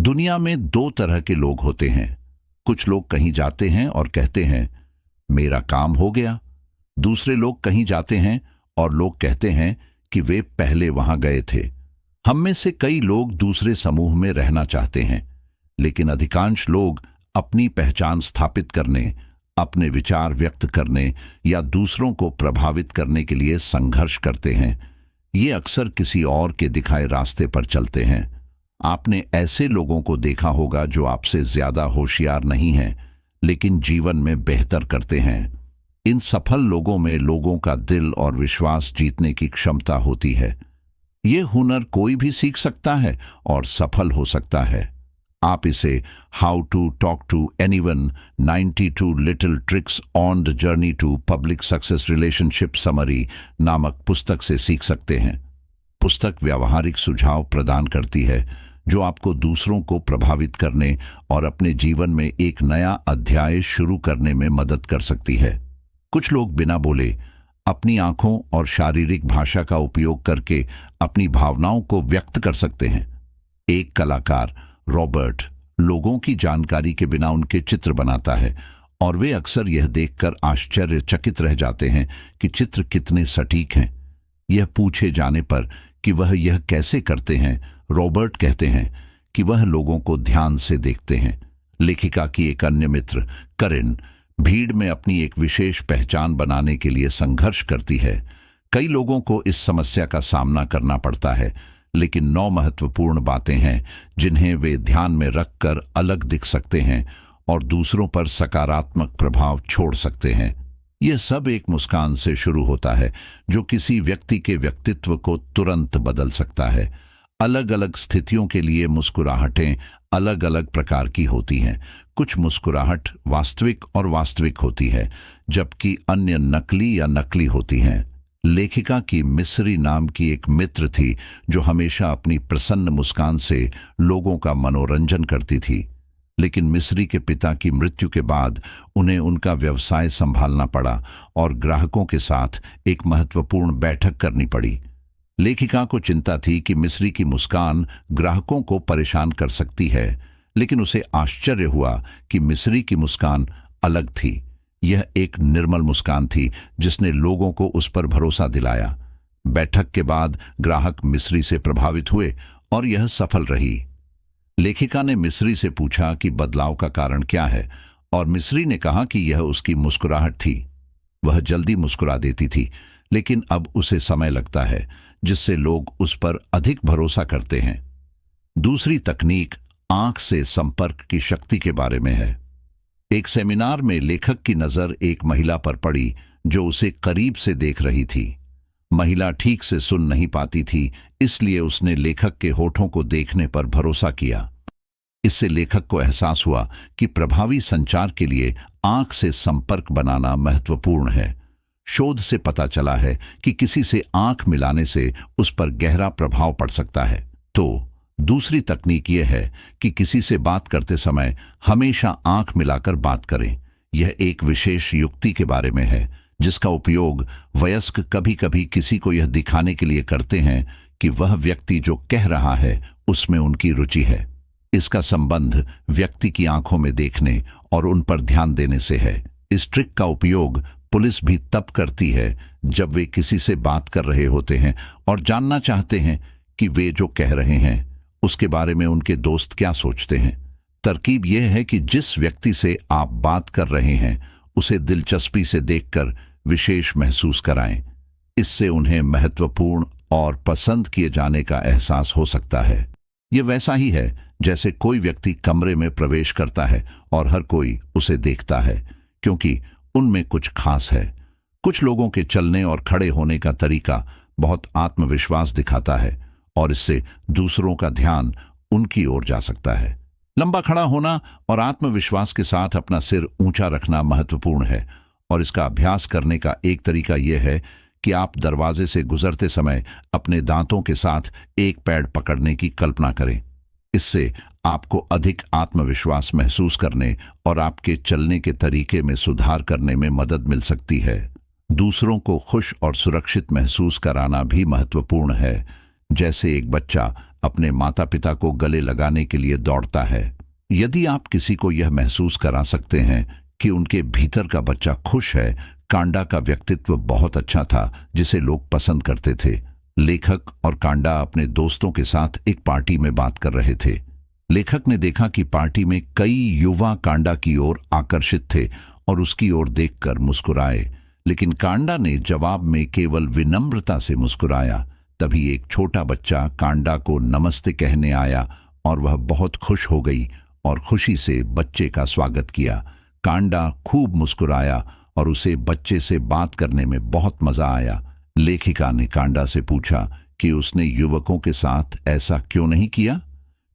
दुनिया में दो तरह के लोग होते हैं। कुछ लोग कहीं जाते हैं और कहते हैं मेरा काम हो गया। दूसरे लोग कहीं जाते हैं और लोग कहते हैं कि वे पहले वहां गए थे। हम में से कई लोग दूसरे समूह में रहना चाहते हैं, लेकिन अधिकांश लोग अपनी पहचान स्थापित करने, अपने विचार व्यक्त करने या दूसरों को प्रभावित करने के लिए संघर्ष करते हैं। ये अक्सर किसी और के दिखाए रास्ते पर चलते हैं। आपने ऐसे लोगों को देखा होगा जो आपसे ज्यादा होशियार नहीं हैं, लेकिन जीवन में बेहतर करते हैं। इन सफल लोगों में लोगों का दिल और विश्वास जीतने की क्षमता होती है। ये हुनर कोई भी सीख सकता है और सफल हो सकता है। आप इसे how to talk to anyone 92 little tricks on the journey to public success relationship summary नामक पुस्तक से सीख सकते हैं। पुस्तक व्यावहारिक सुझाव प्रदान करती है जो आपको दूसरों को प्रभावित करने और अपने जीवन में एक नया अध्याय शुरू करने में मदद कर सकती है। कुछ लोग बिना बोले अपनी आंखों और शारीरिक भाषा का उपयोग करके अपनी भावनाओं को व्यक्त कर सकते हैं। एक कलाकार रॉबर्ट लोगों की जानकारी के बिना उनके चित्र बनाता है और वे अक्सर यह देखकर आश्चर्यचकित रह जाते हैं कि चित्र कितने सटीक हैं। यह पूछे जाने पर कि वह यह कैसे करते हैं, रॉबर्ट कहते हैं कि वह लोगों को ध्यान से देखते हैं। लेखिका की एक अन्य मित्र करिन भीड़ में अपनी एक विशेष पहचान बनाने के लिए संघर्ष करती है। कई लोगों को इस समस्या का सामना करना पड़ता है, लेकिन 9 महत्वपूर्ण बातें हैं जिन्हें वे ध्यान में रखकर अलग दिख सकते हैं और दूसरों पर सकारात्मक प्रभाव छोड़ सकते हैं। यह सब एक मुस्कान से शुरू होता है जो किसी व्यक्ति के व्यक्तित्व को तुरंत बदल सकता है। अलग अलग स्थितियों के लिए मुस्कुराहटें अलग अलग प्रकार की होती हैं। कुछ मुस्कुराहट वास्तविक होती है, जबकि अन्य नकली या नकली होती हैं। लेखिका की मिस्री नाम की एक मित्र थी जो हमेशा अपनी प्रसन्न मुस्कान से लोगों का मनोरंजन करती थी, लेकिन मिस्री के पिता की मृत्यु के बाद उन्हें उनका व्यवसाय संभालना पड़ा और ग्राहकों के साथ एक महत्वपूर्ण बैठक करनी पड़ी। लेखिका को चिंता थी कि मिस्री की मुस्कान ग्राहकों को परेशान कर सकती है, लेकिन उसे आश्चर्य हुआ कि मिस्री की मुस्कान अलग थी। यह एक निर्मल मुस्कान थी जिसने लोगों को उस पर भरोसा दिलाया। बैठक के बाद ग्राहक मिस्री से प्रभावित हुए और यह सफल रही। लेखिका ने मिस्री से पूछा कि बदलाव का कारण क्या है, और मिस्री ने कहा कि यह उसकी मुस्कुराहट थी। वह जल्दी मुस्कुरा देती थी, लेकिन अब उसे समय लगता है, जिससे लोग उस पर अधिक भरोसा करते हैं। दूसरी तकनीक आंख से संपर्क की शक्ति के बारे में है। एक सेमिनार में लेखक की नजर एक महिला पर पड़ी जो उसे करीब से देख रही थी। महिला ठीक से सुन नहीं पाती थी, इसलिए उसने लेखक के होठों को देखने पर भरोसा किया। इससे लेखक को एहसास हुआ कि प्रभावी संचार के लिए आंख से संपर्क बनाना महत्वपूर्ण है। शोध से पता चला है कि किसी से आंख मिलाने से उस पर गहरा प्रभाव पड़ सकता है। तो दूसरी तकनीक यह है कि किसी से बात करते समय हमेशा आंख मिलाकर बात करें। यह एक विशेष युक्ति के बारे में है जिसका उपयोग वयस्क कभी कभी किसी को यह दिखाने के लिए करते हैं कि वह व्यक्ति जो कह रहा है उसमें उनकी रुचि है। इसका संबंध व्यक्ति की आंखों में देखने और उन पर ध्यान देने से है। इस ट्रिक का उपयोग पुलिस भी तब करती है जब वे किसी से बात कर रहे होते हैं और जानना चाहते हैं कि वे जो कह रहे हैं उसके बारे में उनके दोस्त क्या सोचते हैं। तरकीब यह है कि जिस व्यक्ति से आप बात कर रहे हैं उसे दिलचस्पी से देखकर विशेष महसूस कराएं। इससे उन्हें महत्वपूर्ण और पसंद किए जाने का एहसास हो सकता है। यह वैसा ही है जैसे कोई व्यक्ति कमरे में प्रवेश करता है और हर कोई उसे देखता है, क्योंकि उनमें कुछ खास है। कुछ लोगों के चलने और खड़े होने का तरीका बहुत आत्मविश्वास दिखाता है और इससे दूसरों का ध्यान उनकी ओर जा सकता है। लंबा खड़ा होना और आत्मविश्वास के साथ अपना सिर ऊंचा रखना महत्वपूर्ण है, और इसका अभ्यास करने का एक तरीका यह है कि आप दरवाजे से गुजरते समय अपने दांतों के साथ एक पैड पकड़ने की कल्पना करें। इससे आपको अधिक आत्मविश्वास महसूस करने और आपके चलने के तरीके में सुधार करने में मदद मिल सकती है। दूसरों को खुश और सुरक्षित महसूस कराना भी महत्वपूर्ण है। जैसे एक बच्चा अपने माता पिता को गले लगाने के लिए दौड़ता है। यदि आप किसी को यह महसूस करा सकते हैं कि उनके भीतर का बच्चा खुश है, कांडा का व्यक्तित्व बहुत अच्छा था जिसे लोग पसंद करते थे। लेखक और कांडा अपने दोस्तों के साथ एक पार्टी में बात कर रहे थे। लेखक ने देखा कि पार्टी में कई युवा कांडा की ओर आकर्षित थे और उसकी ओर देखकर मुस्कुराए, लेकिन कांडा ने जवाब में केवल विनम्रता से मुस्कुराया। तभी एक छोटा बच्चा कांडा को नमस्ते कहने आया और वह बहुत खुश हो गई और खुशी से बच्चे का स्वागत किया। कांडा खूब मुस्कुराया और उसे बच्चे से बात करने में बहुत मजा आया। लेखिका ने कांडा से पूछा कि उसने युवकों के साथ ऐसा क्यों नहीं किया।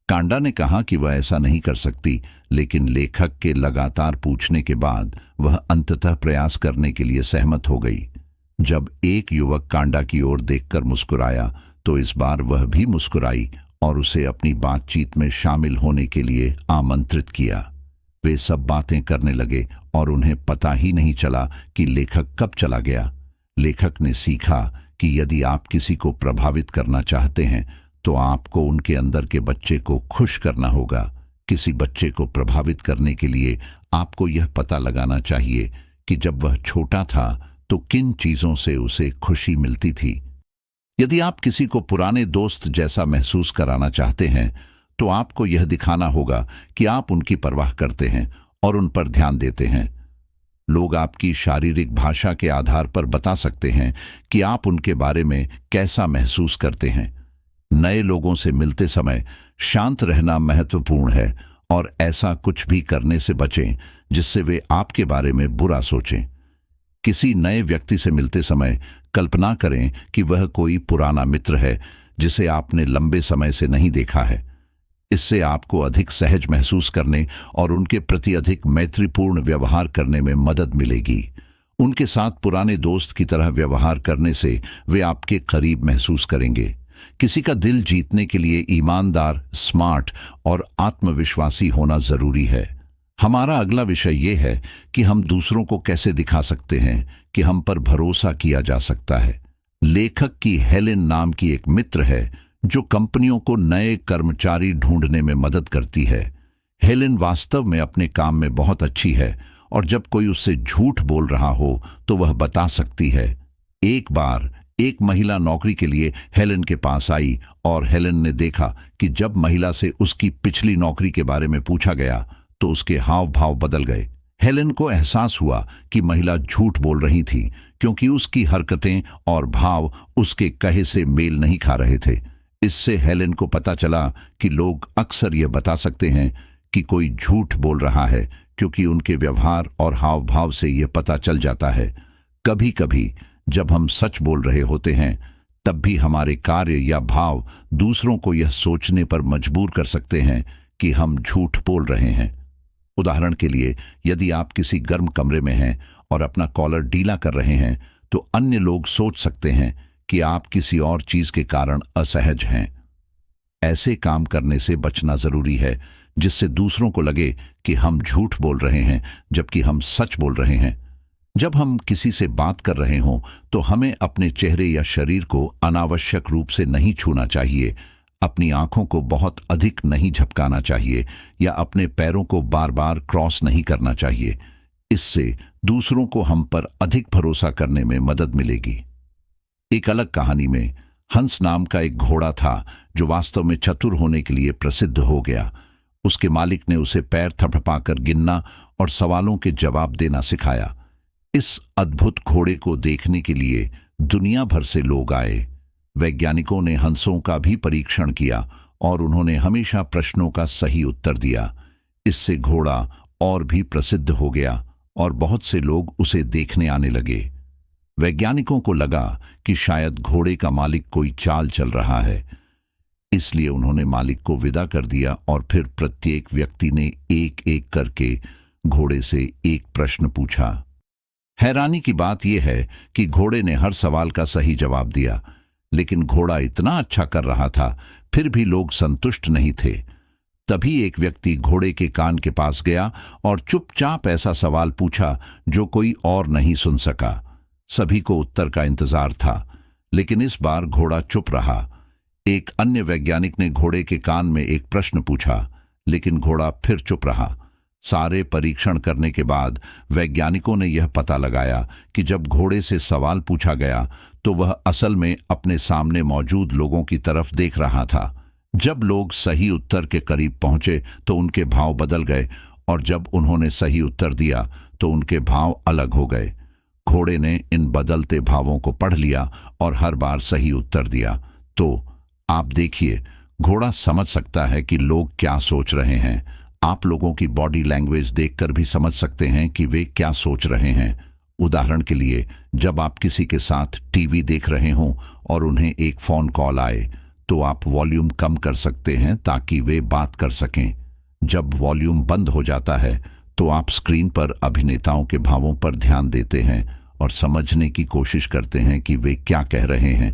कांडा ने कहा कि वह ऐसा नहीं कर सकती, लेकिन लेखक के लगातार पूछने के बाद वह अंततः प्रयास करने के लिए सहमत हो गई। जब एक युवक कांडा की ओर देखकर मुस्कुराया तो इस बार वह भी मुस्कुराई और उसे अपनी बातचीत में शामिल होने के लिए आमंत्रित किया। वे सब बातें करने लगे और उन्हें पता ही नहीं चला कि लेखक कब चला गया। लेखक ने सीखा कि यदि आप किसी को प्रभावित करना चाहते हैं तो आपको उनके अंदर के बच्चे को खुश करना होगा। किसी बच्चे को प्रभावित करने के लिए आपको यह पता लगाना चाहिए कि जब वह छोटा था तो किन चीजों से उसे खुशी मिलती थी। यदि आप किसी को पुराने दोस्त जैसा महसूस कराना चाहते हैं तो आपको यह दिखाना होगा कि आप उनकी परवाह करते हैं और उन पर ध्यान देते हैं। लोग आपकी शारीरिक भाषा के आधार पर बता सकते हैं कि आप उनके बारे में कैसा महसूस करते हैं। नए लोगों से मिलते समय शांत रहना महत्वपूर्ण है और ऐसा कुछ भी करने से बचें जिससे वे आपके बारे में बुरा सोचें। किसी नए व्यक्ति से मिलते समय कल्पना करें कि वह कोई पुराना मित्र है जिसे आपने लंबे समय से नहीं देखा है। इससे आपको अधिक सहज महसूस करने और उनके प्रति अधिक मैत्रीपूर्ण व्यवहार करने में मदद मिलेगी। उनके साथ पुराने दोस्त की तरह व्यवहार करने से वे आपके करीब महसूस करेंगे। किसी का दिल जीतने के लिए ईमानदार, स्मार्ट और आत्मविश्वासी होना जरूरी है। हमारा अगला विषय यह है कि हम दूसरों को कैसे दिखा सकते हैं कि हम पर भरोसा किया जा सकता है। लेखक की हेलेन नाम की एक मित्र है जो कंपनियों को नए कर्मचारी ढूंढने में मदद करती है। हेलेन वास्तव में अपने काम में बहुत अच्छी है और जब कोई उससे झूठ बोल रहा हो तो वह बता सकती है। एक बार एक महिला नौकरी के लिए हेलेन के पास आई और हेलेन ने देखा कि जब महिला से उसकी पिछली नौकरी के बारे में पूछा गया तो उसके हाव भाव बदल गए। हेलेन को एहसास हुआ कि महिला झूठ बोल रही थी क्योंकि उसकी हरकतें और भाव उसके कहे से मेल नहीं खा रहे थे। इससे हेलेन को पता चला कि लोग अक्सर यह बता सकते हैं कि कोई झूठ बोल रहा है क्योंकि उनके व्यवहार और हाव भाव से यह पता चल जाता है। कभी कभी जब हम सच बोल रहे होते हैं तब भी हमारे कार्य या भाव दूसरों को यह सोचने पर मजबूर कर सकते हैं कि हम झूठ बोल रहे हैं। उदाहरण के लिए, यदि आप किसी गर्म कमरे में हैं और अपना कॉलर ढीला कर रहे हैं तो अन्य लोग सोच सकते हैं कि आप किसी और चीज के कारण असहज हैं। ऐसे काम करने से बचना जरूरी है जिससे दूसरों को लगे कि हम झूठ बोल रहे हैं जबकि हम सच बोल रहे हैं। जब हम किसी से बात कर रहे हों तो हमें अपने चेहरे या शरीर को अनावश्यक रूप से नहीं छूना चाहिए, अपनी आंखों को बहुत अधिक नहीं झपकाना चाहिए या अपने पैरों को बार बार क्रॉस नहीं करना चाहिए। इससे दूसरों को हम पर अधिक भरोसा करने में मदद मिलेगी। एक अलग कहानी में हंस नाम का एक घोड़ा था जो वास्तव में चतुर होने के लिए प्रसिद्ध हो गया। उसके मालिक ने उसे पैर थपथपाकर गिनना और सवालों के जवाब देना सिखाया। इस अद्भुत घोड़े को देखने के लिए दुनिया भर से लोग आए। वैज्ञानिकों ने हंसों का भी परीक्षण किया और उन्होंने हमेशा प्रश्नों का सही उत्तर दिया। इससे घोड़ा और भी प्रसिद्ध हो गया और बहुत से लोग उसे देखने आने लगे। वैज्ञानिकों को लगा कि शायद घोड़े का मालिक कोई चाल चल रहा है, इसलिए उन्होंने मालिक को विदा कर दिया और फिर प्रत्येक व्यक्ति ने एक एक करके घोड़े से एक प्रश्न पूछा। हैरानी की बात यह है कि घोड़े ने हर सवाल का सही जवाब दिया, लेकिन घोड़ा इतना अच्छा कर रहा था फिर भी लोग संतुष्ट नहीं थे। तभी एक व्यक्ति घोड़े के कान के पास गया और चुपचाप ऐसा सवाल पूछा जो कोई और नहीं सुन सका। सभी को उत्तर का इंतजार था, लेकिन इस बार घोड़ा चुप रहा। एक अन्य वैज्ञानिक ने घोड़े के कान में एक प्रश्न पूछा, लेकिन घोड़ा फिर चुप रहा। सारे परीक्षण करने के बाद वैज्ञानिकों ने यह पता लगाया कि जब घोड़े से सवाल पूछा गया तो वह असल में अपने सामने मौजूद लोगों की तरफ देख रहा था। जब लोग सही उत्तर के करीब पहुंचे तो उनके भाव बदल गए, और जब उन्होंने सही उत्तर दिया तो उनके भाव अलग हो गए। घोड़े ने इन बदलते भावों को पढ़ लिया और हर बार सही उत्तर दिया। तो आप देखिए, घोड़ा समझ सकता है कि लोग क्या सोच रहे हैं। आप लोगों की बॉडी लैंग्वेज देखकर भी समझ सकते हैं कि वे क्या सोच रहे हैं। उदाहरण के लिए, जब आप किसी के साथ टीवी देख रहे हों और उन्हें एक फोन कॉल आए तो आप वॉल्यूम कम कर सकते हैं ताकि वे बात कर सकें। जब वॉल्यूम बंद हो जाता है तो आप स्क्रीन पर अभिनेताओं के भावों पर ध्यान देते हैं और समझने की कोशिश करते हैं कि वे क्या कह रहे हैं।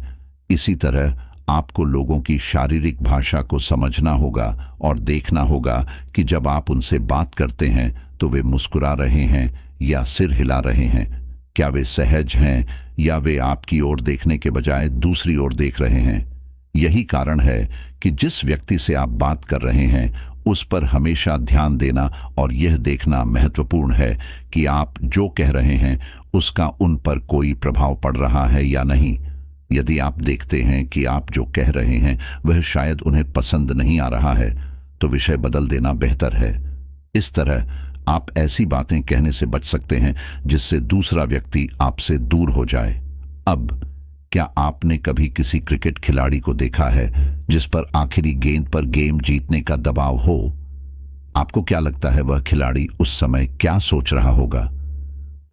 इसी तरह आपको लोगों की शारीरिक भाषा को समझना होगा और देखना होगा कि जब आप उनसे बात करते हैं तो वे मुस्कुरा रहे हैं या सिर हिला रहे हैं। क्या वे सहज हैं या वे आपकी ओर देखने के बजाय दूसरी ओर देख रहे हैं। यही कारण है कि जिस व्यक्ति से आप बात कर रहे हैं उस पर हमेशा ध्यान देना और यह देखना महत्वपूर्ण है कि आप जो कह रहे हैं उसका उन पर कोई प्रभाव पड़ रहा है या नहीं। यदि आप देखते हैं कि आप जो कह रहे हैं वह शायद उन्हें पसंद नहीं आ रहा है तो विषय बदल देना बेहतर है। इस तरह आप ऐसी बातें कहने से बच सकते हैं जिससे दूसरा व्यक्ति आपसे दूर हो जाए। अब क्या आपने कभी किसी क्रिकेट खिलाड़ी को देखा है जिस पर आखिरी गेंद पर गेम जीतने का दबाव हो? आपको क्या लगता है वह खिलाड़ी उस समय क्या सोच रहा होगा?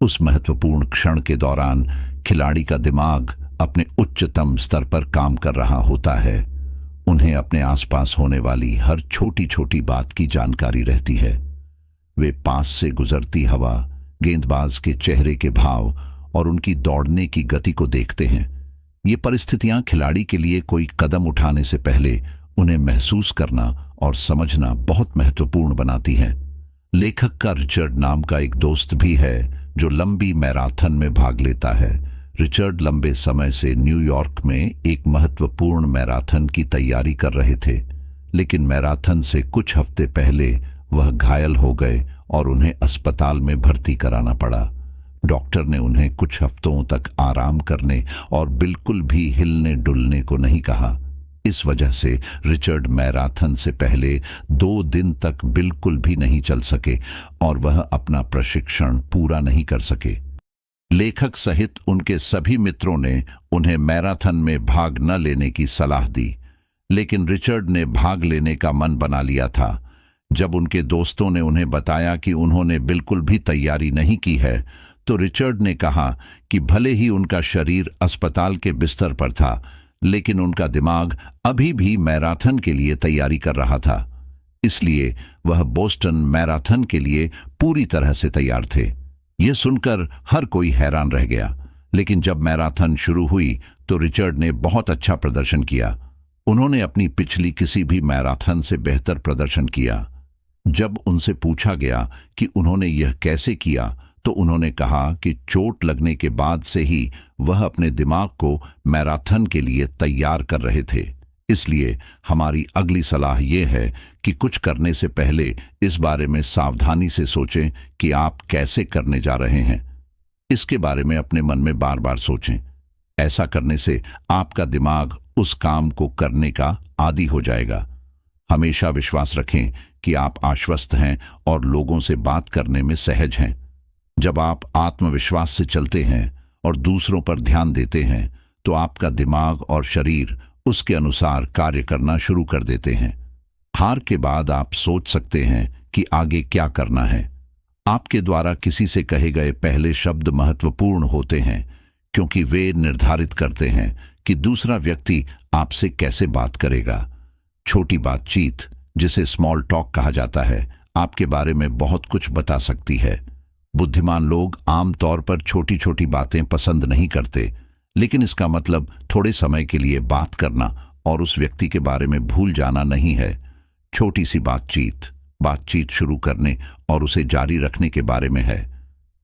उस महत्वपूर्ण क्षण के दौरान खिलाड़ी का दिमाग अपने उच्चतम स्तर पर काम कर रहा होता है। उन्हें अपने आसपास होने वाली हर छोटी छोटी बात की जानकारी रहती है। वे पास से गुजरती हवा, गेंदबाज के चेहरे के भाव और उनकी दौड़ने की गति को देखते हैं। ये परिस्थितियां खिलाड़ी के लिए कोई कदम उठाने से पहले उन्हें महसूस करना और समझना बहुत महत्वपूर्ण बनाती हैं। लेखक का रिचर्ड नाम का एक दोस्त भी है जो लंबी मैराथन में भाग लेता है। रिचर्ड लंबे समय से न्यूयॉर्क में एक महत्वपूर्ण मैराथन की तैयारी कर रहे थे, लेकिन मैराथन से कुछ हफ्ते पहले वह घायल हो गए और उन्हें अस्पताल में भर्ती कराना पड़ा। डॉक्टर ने उन्हें कुछ हफ्तों तक आराम करने और बिल्कुल भी हिलने डुलने को नहीं कहा। इस वजह से रिचर्ड मैराथन से पहले 2 दिन तक बिल्कुल भी नहीं चल सके और वह अपना प्रशिक्षण पूरा नहीं कर सके। लेखक सहित उनके सभी मित्रों ने उन्हें मैराथन में भाग न लेने की सलाह दी, लेकिन रिचर्ड ने भाग लेने का मन बना लिया था। जब उनके दोस्तों ने उन्हें बताया कि उन्होंने बिल्कुल भी तैयारी नहीं की है, तो रिचर्ड ने कहा कि भले ही उनका शरीर अस्पताल के बिस्तर पर था, लेकिन उनका दिमाग अभी भी मैराथन के लिए तैयारी कर रहा था। इसलिए वह बोस्टन मैराथन के लिए पूरी तरह से तैयार थे। यह सुनकर हर कोई हैरान रह गया, लेकिन जब मैराथन शुरू हुई तो रिचर्ड ने बहुत अच्छा प्रदर्शन किया। उन्होंने अपनी पिछली किसी भी मैराथन से बेहतर प्रदर्शन किया। जब उनसे पूछा गया कि उन्होंने यह कैसे किया, तो उन्होंने कहा कि चोट लगने के बाद से ही वह अपने दिमाग को मैराथन के लिए तैयार कर रहे थे। इसलिए हमारी अगली सलाह यह है कि कुछ करने से पहले इस बारे में सावधानी से सोचें कि आप कैसे करने जा रहे हैं। इसके बारे में अपने मन में बार बार सोचें। ऐसा करने से आपका दिमाग उस काम को करने का आदी हो जाएगा। हमेशा विश्वास रखें कि आप आश्वस्त हैं और लोगों से बात करने में सहज हैं। जब आप आत्मविश्वास से चलते हैं और दूसरों पर ध्यान देते हैं, तो आपका दिमाग और शरीर उसके अनुसार कार्य करना शुरू कर देते हैं। हार के बाद आप सोच सकते हैं कि आगे क्या करना है। आपके द्वारा किसी से कहे गए पहले शब्द महत्वपूर्ण होते हैं, क्योंकि वे निर्धारित करते हैं कि दूसरा व्यक्ति आपसे कैसे बात करेगा। छोटी बातचीत, जिसे स्मॉल टॉक कहा जाता है, आपके बारे में बहुत कुछ बता सकती है। बुद्धिमान लोग आमतौर पर छोटी छोटी बातें पसंद नहीं करते, लेकिन इसका मतलब थोड़े समय के लिए बात करना और उस व्यक्ति के बारे में भूल जाना नहीं है। छोटी सी बातचीत शुरू करने और उसे जारी रखने के बारे में है।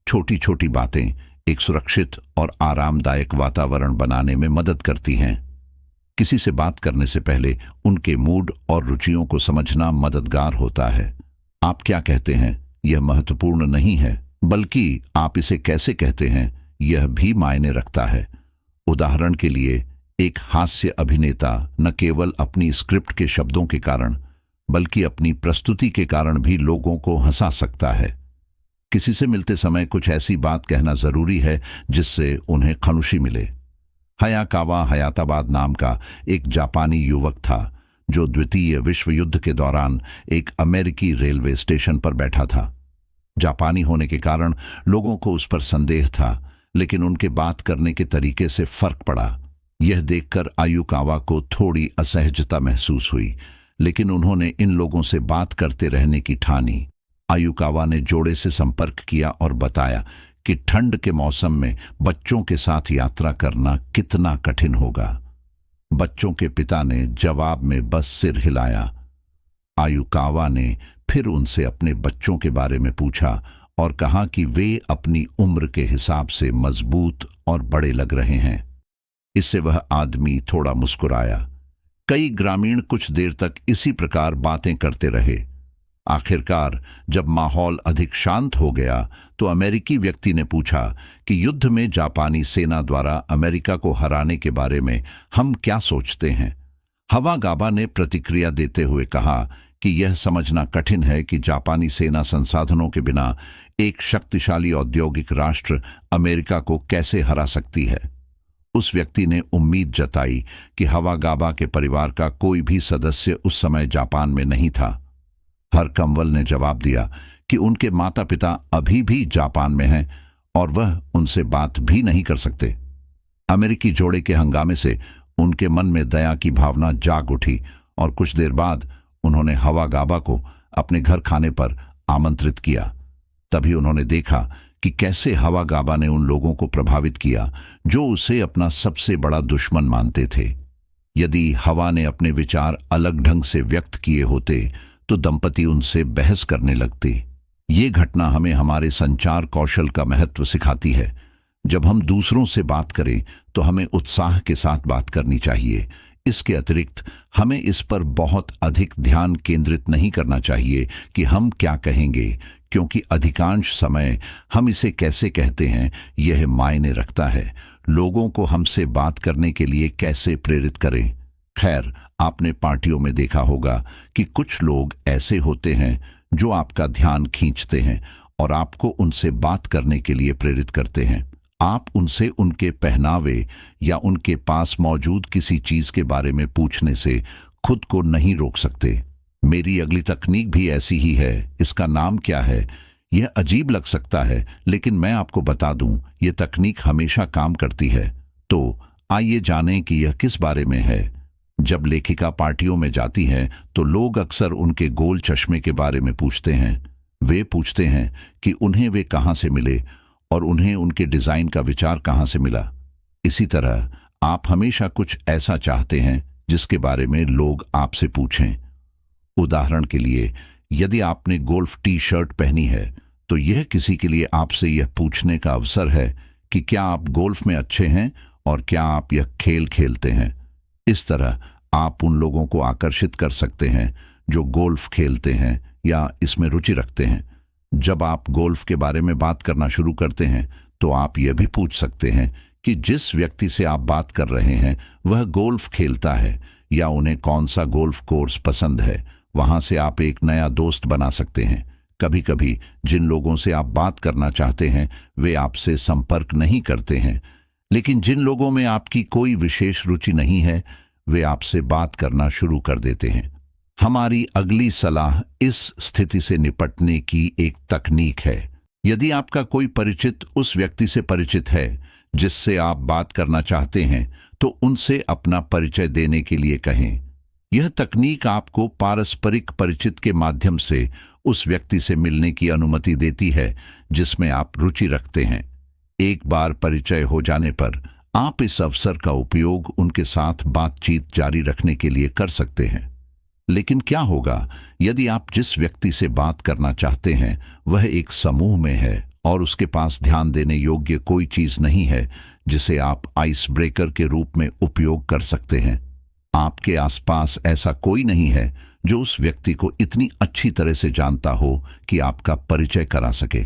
छोटी छोटी बातें एक सुरक्षित और आरामदायक वातावरण बनाने में मदद करती हैं। किसी से बात करने से पहले उनके मूड और रुचियों को समझना मददगार होता है। आप क्या कहते हैं यह महत्वपूर्ण नहीं है, बल्कि आप इसे कैसे कहते हैं यह भी मायने रखता है। उदाहरण के लिए, एक हास्य अभिनेता न केवल अपनी स्क्रिप्ट के शब्दों के कारण बल्कि अपनी प्रस्तुति के कारण भी लोगों को हंसा सकता है। किसी से मिलते समय कुछ ऐसी बात कहना जरूरी है जिससे उन्हें खुशी मिले। हयाकावा हयाताबाद नाम का एक जापानी युवक था जो द्वितीय विश्व युद्ध के दौरान एक अमेरिकी रेलवे स्टेशन पर बैठा था। जापानी होने के कारण लोगों को उस पर संदेह था, लेकिन उनके बात करने के तरीके से फर्क पड़ा। यह देखकर आयुकावा को थोड़ी असहजता महसूस हुई, लेकिन उन्होंने इन लोगों से बात करते रहने की ठानी। आयुकावा ने जोड़े से संपर्क किया और बताया कि ठंड के मौसम में बच्चों के साथ यात्रा करना कितना कठिन होगा। बच्चों के पिता ने जवाब में बस सिर हिलाया। आयुकावा ने फिर उनसे अपने बच्चों के बारे में पूछा और कहा कि वे अपनी उम्र के हिसाब से मजबूत और बड़े लग रहे हैं। इससे वह आदमी थोड़ा मुस्कुराया। कई ग्रामीण कुछ देर तक इसी प्रकार बातें करते रहे। आखिरकार जब माहौल अधिक शांत हो गया तो अमेरिकी व्यक्ति ने पूछा कि युद्ध में जापानी सेना द्वारा अमेरिका को हराने के बारे में हम क्या सोचते हैं। हवागाबा ने प्रतिक्रिया देते हुए कहा कि यह समझना कठिन है कि जापानी सेना संसाधनों के बिना एक शक्तिशाली औद्योगिक राष्ट्र अमेरिका को कैसे हरा सकती है। उस व्यक्ति ने उम्मीद जताई कि हवागाबा के परिवार का कोई भी सदस्य उस समय जापान में नहीं था। हर कंवल ने जवाब दिया कि उनके माता पिता अभी भी जापान में हैं और वह उनसे बात भी नहीं कर सकते। अमेरिकी जोड़े के हंगामे से उनके मन में दया की भावना जाग उठी और कुछ देर बाद उन्होंने हवागाबा को अपने घर खाने पर आमंत्रित किया। तभी उन्होंने देखा कि कैसे हवागाबा ने उन लोगों को प्रभावित किया जो उसे अपना सबसे बड़ा दुश्मन मानते थे। यदि हवा ने अपने विचार अलग ढंग से व्यक्त किए होते तो दंपति उनसे बहस करने लगते। ये घटना हमें हमारे संचार कौशल का महत्व सिखाती है। जब हम दूसरों से बात करें तो हमें उत्साह के साथ बात करनी चाहिए। इसके अतिरिक्त हमें इस पर बहुत अधिक ध्यान केंद्रित नहीं करना चाहिए कि हम क्या कहेंगे, क्योंकि अधिकांश समय हम इसे कैसे कहते हैं यह मायने रखता है। लोगों को हमसे बात करने के लिए कैसे प्रेरित करें। खैर, आपने पार्टियों में देखा होगा कि कुछ लोग ऐसे होते हैं जो आपका ध्यान खींचते हैं और आपको उनसे बात करने के लिए प्रेरित करते हैं। आप उनसे उनके पहनावे या उनके पास मौजूद किसी चीज के बारे में पूछने से खुद को नहीं रोक सकते। मेरी अगली तकनीक भी ऐसी ही है। इसका नाम क्या है? यह अजीब लग सकता है, लेकिन मैं आपको बता दूं, यह तकनीक हमेशा काम करती है। तो आइए जानें कि यह किस बारे में है। जब लेखिका पार्टियों में जाती हैं तो लोग अक्सर उनके गोल चश्मे के बारे में पूछते हैं। वे पूछते हैं कि उन्हें वे कहाँ से मिले और उन्हें उनके डिजाइन का विचार कहाँ से मिला। इसी तरह आप हमेशा कुछ ऐसा चाहते हैं जिसके बारे में लोग आपसे पूछें। उदाहरण के लिए, यदि आपने गोल्फ टी शर्ट पहनी है तो यह किसी के लिए आपसे यह पूछने का अवसर है कि क्या आप गोल्फ में अच्छे हैं और क्या आप यह खेल खेलते हैं। इस तरह आप उन लोगों को आकर्षित कर सकते हैं जो गोल्फ खेलते हैं या इसमें रुचि रखते हैं। जब आप गोल्फ के बारे में बात करना शुरू करते हैं तो आप यह भी पूछ सकते हैं कि जिस व्यक्ति से आप बात कर रहे हैं वह गोल्फ खेलता है या उन्हें कौन सा गोल्फ कोर्स पसंद है। वहां से आप एक नया दोस्त बना सकते हैं। कभी कभी जिन लोगों से आप बात करना चाहते हैं वे आपसे संपर्क नहीं करते हैं, लेकिन जिन लोगों में आपकी कोई विशेष रुचि नहीं है वे आपसे बात करना शुरू कर देते हैं। हमारी अगली सलाह इस स्थिति से निपटने की एक तकनीक है। यदि आपका कोई परिचित उस व्यक्ति से परिचित है जिससे आप बात करना चाहते हैं तो उनसे अपना परिचय देने के लिए कहें। यह तकनीक आपको पारस्परिक परिचित के माध्यम से उस व्यक्ति से मिलने की अनुमति देती है जिसमें आप रुचि रखते हैं। एक बार परिचय हो जाने पर आप इस अवसर का उपयोग उनके साथ बातचीत जारी रखने के लिए कर सकते हैं। लेकिन क्या होगा यदि आप जिस व्यक्ति से बात करना चाहते हैं वह एक समूह में है और उसके पास ध्यान देने योग्य कोई चीज नहीं है जिसे आप आइस ब्रेकर के रूप में उपयोग कर सकते हैं। आपके आसपास ऐसा कोई नहीं है जो उस व्यक्ति को इतनी अच्छी तरह से जानता हो कि आपका परिचय करा सके।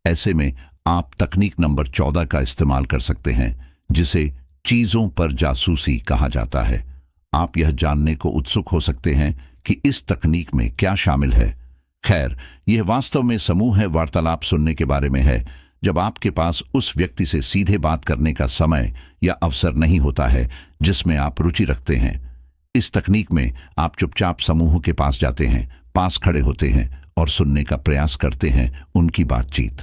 ऐसे में आप तकनीक नंबर 14 का इस्तेमाल कर सकते हैं, जिसे चीजों पर जासूसी कहा जाता है। आप यह जानने को उत्सुक हो सकते हैं कि इस तकनीक में क्या शामिल है। खैर, यह वास्तव में समूह वार्तालाप सुनने के बारे में है, जब आपके पास उस व्यक्ति से सीधे बात करने का समय या अवसर नहीं होता है जिसमें आप रुचि रखते हैं। इस तकनीक में आप चुपचाप समूह के पास जाते हैं, पास खड़े होते हैं और सुनने का प्रयास करते हैं उनकी बातचीत।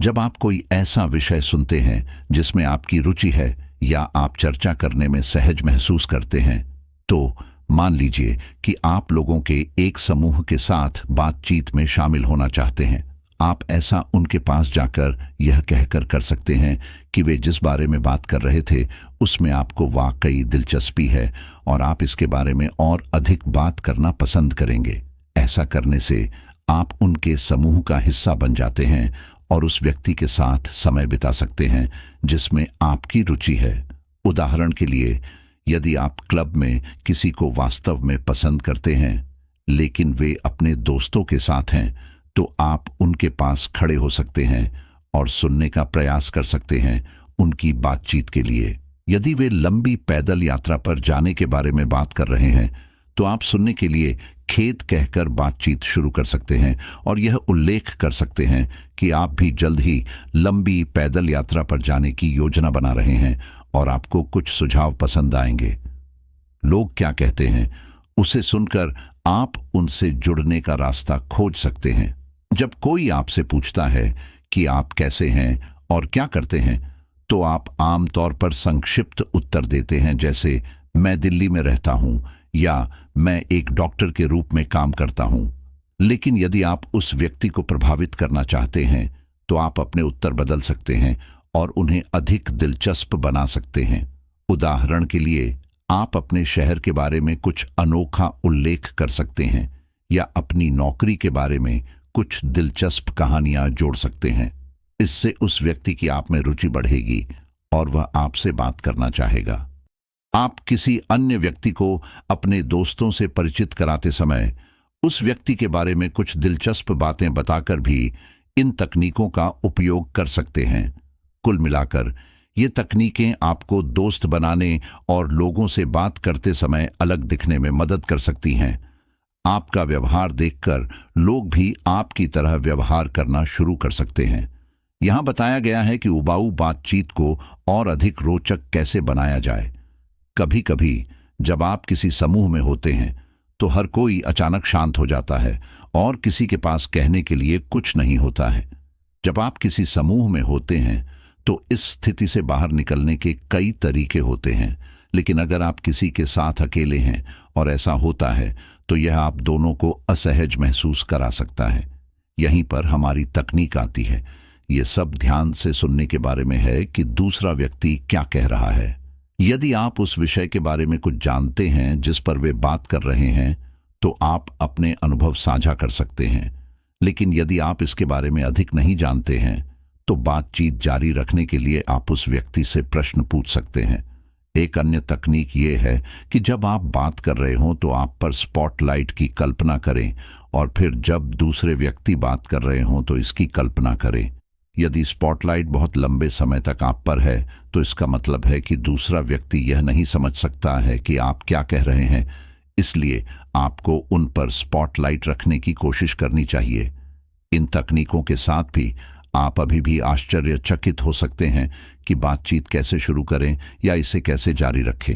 जब आप कोई ऐसा विषय सुनते हैं जिसमें आपकी रुचि है या आप चर्चा करने में सहज महसूस करते हैं, तो मान लीजिए कि आप लोगों के एक समूह के साथ बातचीत में शामिल होना चाहते हैं। आप ऐसा उनके पास जाकर यह कहकर कर सकते हैं कि वे जिस बारे में बात कर रहे थे उसमें आपको वाकई दिलचस्पी है और आप इसके बारे में और अधिक बात करना पसंद करेंगे। ऐसा करने से आप उनके समूह का हिस्सा बन जाते हैं और उस व्यक्ति के साथ समय बिता सकते हैं जिसमें आपकी रुचि है। उदाहरण के लिए, यदि आप क्लब में किसी को वास्तव में पसंद करते हैं लेकिन वे अपने दोस्तों के साथ हैं, तो आप उनके पास खड़े हो सकते हैं और सुनने का प्रयास कर सकते हैं उनकी बातचीत के लिए। यदि वे लंबी पैदल यात्रा पर जाने के बारे में बात कर रहे हैं, तो आप सुनने के लिए खेत कहकर बातचीत शुरू कर सकते हैं और यह उल्लेख कर सकते हैं कि आप भी जल्द ही लंबी पैदल यात्रा पर जाने की योजना बना रहे हैं और आपको कुछ सुझाव पसंद आएंगे। लोग क्या कहते हैं उसे सुनकर आप उनसे जुड़ने का रास्ता खोज सकते हैं। जब कोई आपसे पूछता है कि आप कैसे हैं और क्या करते हैं, तो आप आमतौर पर संक्षिप्त उत्तर देते हैं, जैसे मैं दिल्ली में रहता हूं या मैं एक डॉक्टर के रूप में काम करता हूं। लेकिन यदि आप उस व्यक्ति को प्रभावित करना चाहते हैं, तो आप अपने उत्तर बदल सकते हैं और उन्हें अधिक दिलचस्प बना सकते हैं। उदाहरण के लिए, आप अपने शहर के बारे में कुछ अनोखा उल्लेख कर सकते हैं या अपनी नौकरी के बारे में कुछ दिलचस्प कहानियां जोड़ सकते हैं। इससे उस व्यक्ति की आप में रुचि बढ़ेगी और वह आपसे बात करना चाहेगा। आप किसी अन्य व्यक्ति को अपने दोस्तों से परिचित कराते समय उस व्यक्ति के बारे में कुछ दिलचस्प बातें बताकर भी इन तकनीकों का उपयोग कर सकते हैं। कुल मिलाकर ये तकनीकें आपको दोस्त बनाने और लोगों से बात करते समय अलग दिखने में मदद कर सकती हैं। आपका व्यवहार देखकर लोग भी आपकी तरह व्यवहार करना शुरू कर सकते हैं। यहां बताया गया है कि उबाऊ बातचीत को और अधिक रोचक कैसे बनाया जाए। कभी कभी जब आप किसी समूह में होते हैं, तो हर कोई अचानक शांत हो जाता है और किसी के पास कहने के लिए कुछ नहीं होता है। जब आप किसी समूह में होते हैं, तो इस स्थिति से बाहर निकलने के कई तरीके होते हैं, लेकिन अगर आप किसी के साथ अकेले हैं और ऐसा होता है, तो यह आप दोनों को असहज महसूस करा सकता है। यहीं पर हमारी तकनीक आती है। ये सब ध्यान से सुनने के बारे में है कि दूसरा व्यक्ति क्या कह रहा है। यदि आप उस विषय के बारे में कुछ जानते हैं जिस पर वे बात कर रहे हैं, तो आप अपने अनुभव साझा कर सकते हैं। लेकिन यदि आप इसके बारे में अधिक नहीं जानते हैं, तो बातचीत जारी रखने के लिए आप उस व्यक्ति से प्रश्न पूछ सकते हैं। एक अन्य तकनीक ये है कि जब आप बात कर रहे हों, तो आप पर स्पॉटलाइट की कल्पना करें और फिर जब दूसरे व्यक्ति बात कर रहे हों, तो इसकी कल्पना करें। यदि स्पॉटलाइट बहुत लंबे समय तक आप पर है, तो इसका मतलब है कि दूसरा व्यक्ति यह नहीं समझ सकता है कि आप क्या कह रहे हैं, इसलिए आपको उन पर स्पॉटलाइट रखने की कोशिश करनी चाहिए। इन तकनीकों के साथ भी आप अभी भी आश्चर्यचकित हो सकते हैं कि बातचीत कैसे शुरू करें या इसे कैसे जारी रखें।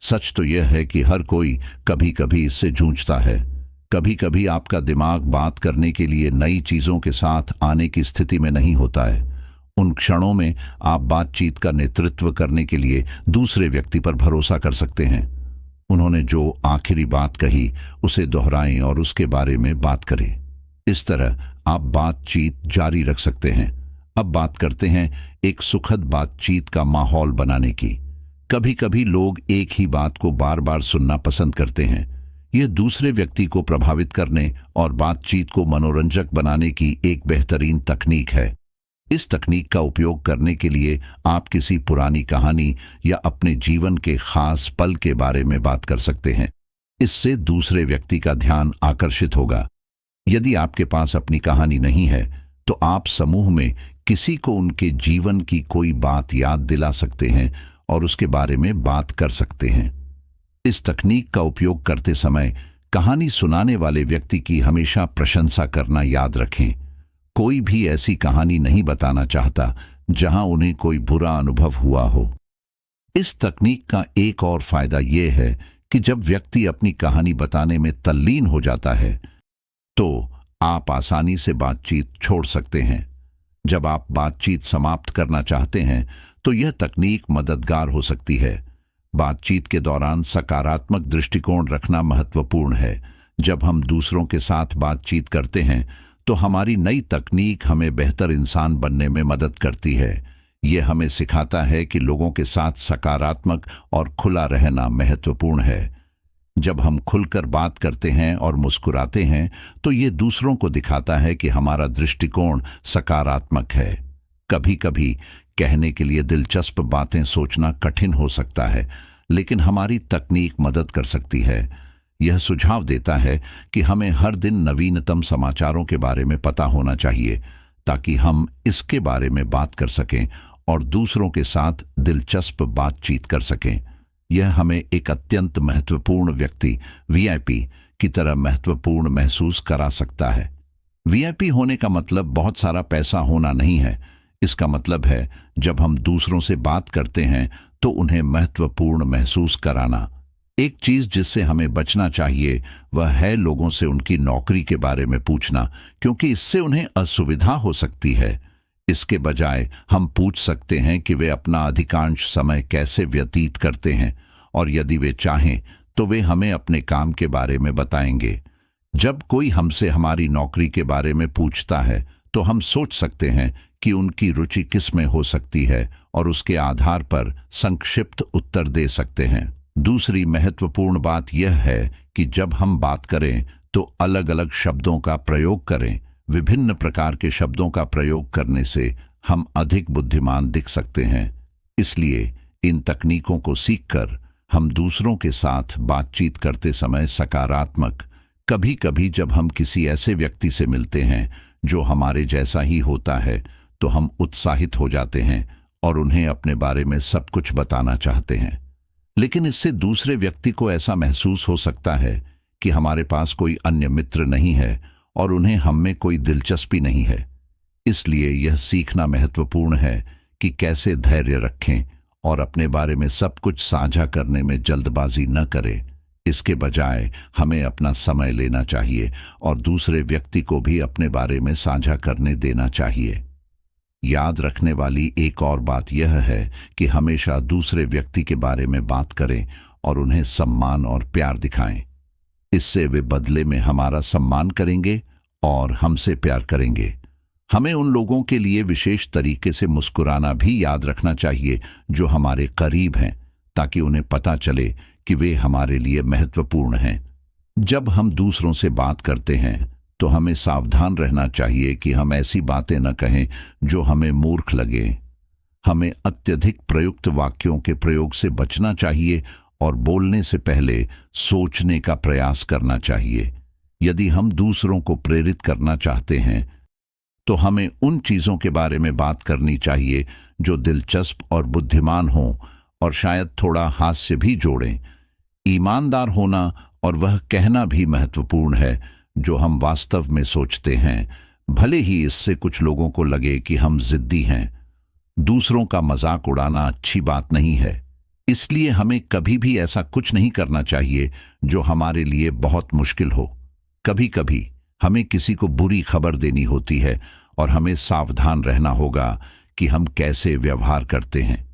सच तो यह है कि हर कोई कभी कभी इससे जूझता है। कभी कभी आपका दिमाग बात करने के लिए नई चीजों के साथ आने की स्थिति में नहीं होता है। उन क्षणों में आप बातचीत का नेतृत्व करने के लिए दूसरे व्यक्ति पर भरोसा कर सकते हैं। उन्होंने जो आखिरी बात कही उसे दोहराएं और उसके बारे में बात करें। इस तरह आप बातचीत जारी रख सकते हैं। अब बात करते हैं एक सुखद बातचीत का माहौल बनाने की। कभी कभी लोग एक ही बात को बार बार सुनना पसंद करते हैं। यह दूसरे व्यक्ति को प्रभावित करने और बातचीत को मनोरंजक बनाने की एक बेहतरीन तकनीक है। इस तकनीक का उपयोग करने के लिए आप किसी पुरानी कहानी या अपने जीवन के खास पल के बारे में बात कर सकते हैं। इससे दूसरे व्यक्ति का ध्यान आकर्षित होगा। यदि आपके पास अपनी कहानी नहीं है तो आप समूह में किसी को उनके जीवन की कोई बात याद दिला सकते हैं और उसके बारे में बात कर सकते हैं। इस तकनीक का उपयोग करते समय कहानी सुनाने वाले व्यक्ति की हमेशा प्रशंसा करना याद रखें। कोई भी ऐसी कहानी नहीं बताना चाहता जहां उन्हें कोई बुरा अनुभव हुआ हो। इस तकनीक का एक और फायदा यह है कि जब व्यक्ति अपनी कहानी बताने में तल्लीन हो जाता है तो आप आसानी से बातचीत छोड़ सकते हैं। जब आप बातचीत समाप्त करना चाहते हैं तो यह तकनीक मददगार हो सकती है। बातचीत के दौरान सकारात्मक दृष्टिकोण रखना महत्वपूर्ण है। जब हम दूसरों के साथ बातचीत करते हैं तो हमारी नई तकनीक हमें बेहतर इंसान बनने में मदद करती है। यह हमें सिखाता है कि लोगों के साथ सकारात्मक और खुला रहना महत्वपूर्ण है। जब हम खुलकर बात करते हैं और मुस्कुराते हैं तो ये दूसरों को दिखाता है कि हमारा दृष्टिकोण सकारात्मक है। कभी कभी कहने के लिए दिलचस्प बातें सोचना कठिन हो सकता है, लेकिन हमारी तकनीक मदद कर सकती है। यह सुझाव देता है कि हमें हर दिन नवीनतम समाचारों के बारे में पता होना चाहिए ताकि हम इसके बारे में बात कर सकें और दूसरों के साथ दिलचस्प बातचीत कर सकें। यह हमें एक अत्यंत महत्वपूर्ण व्यक्ति वीआईपी की तरह महत्वपूर्ण महसूस करा सकता है। वीआईपी होने का मतलब बहुत सारा पैसा होना नहीं है। इसका मतलब है जब हम दूसरों से बात करते हैं तो उन्हें महत्वपूर्ण महसूस कराना। एक चीज जिससे हमें बचना चाहिए वह है लोगों से उनकी नौकरी के बारे में पूछना, क्योंकि इससे उन्हें असुविधा हो सकती है। इसके बजाय हम पूछ सकते हैं कि वे अपना अधिकांश समय कैसे व्यतीत करते हैं और यदि वे चाहें तो वे हमें अपने काम के बारे में बताएंगे। जब कोई हमसे हमारी नौकरी के बारे में पूछता है तो हम सोच सकते हैं कि उनकी रुचि किस में हो सकती है और उसके आधार पर संक्षिप्त उत्तर दे सकते हैं। दूसरी महत्वपूर्ण बात यह है कि जब हम बात करें तो अलग अलग शब्दों का प्रयोग करें। विभिन्न प्रकार के शब्दों का प्रयोग करने से हम अधिक बुद्धिमान दिख सकते हैं। इसलिए इन तकनीकों को सीखकर हम दूसरों के साथ बातचीत करते समय सकारात्मक, कभी कभी जब हम किसी ऐसे व्यक्ति से मिलते हैं जो हमारे जैसा ही होता है तो हम उत्साहित हो जाते हैं और उन्हें अपने बारे में सब कुछ बताना चाहते हैं। लेकिन इससे दूसरे व्यक्ति को ऐसा महसूस हो सकता है कि हमारे पास कोई अन्य मित्र नहीं है और उन्हें हम में कोई दिलचस्पी नहीं है। इसलिए यह सीखना महत्वपूर्ण है कि कैसे धैर्य रखें और अपने बारे में सब कुछ साझा करने में जल्दबाजी न करें। इसके बजाय हमें अपना समय लेना चाहिए और दूसरे व्यक्ति को भी अपने बारे में साझा करने देना चाहिए। याद रखने वाली एक और बात यह है कि हमेशा दूसरे व्यक्ति के बारे में बात करें और उन्हें सम्मान और प्यार दिखाएं। इससे वे बदले में हमारा सम्मान करेंगे और हमसे प्यार करेंगे। हमें उन लोगों के लिए विशेष तरीके से मुस्कुराना भी याद रखना चाहिए जो हमारे करीब हैं, ताकि उन्हें पता चले कि वे हमारे लिए महत्वपूर्ण हैं। जब हम दूसरों से बात करते हैं तो हमें सावधान रहना चाहिए कि हम ऐसी बातें न कहें जो हमें मूर्ख लगे। हमें अत्यधिक प्रयुक्त वाक्यों के प्रयोग से बचना चाहिए और बोलने से पहले सोचने का प्रयास करना चाहिए। यदि हम दूसरों को प्रेरित करना चाहते हैं तो हमें उन चीजों के बारे में बात करनी चाहिए जो दिलचस्प और बुद्धिमान हों और शायद थोड़ा हास्य भी जोड़ें। ईमानदार होना और वह कहना भी महत्वपूर्ण है जो हम वास्तव में सोचते हैं, भले ही इससे कुछ लोगों को लगे कि हम जिद्दी हैं। दूसरों का मजाक उड़ाना अच्छी बात नहीं है, इसलिए हमें कभी भी ऐसा कुछ नहीं करना चाहिए जो हमारे लिए बहुत मुश्किल हो। कभी कभी हमें किसी को बुरी खबर देनी होती है और हमें सावधान रहना होगा कि हम कैसे व्यवहार करते हैं।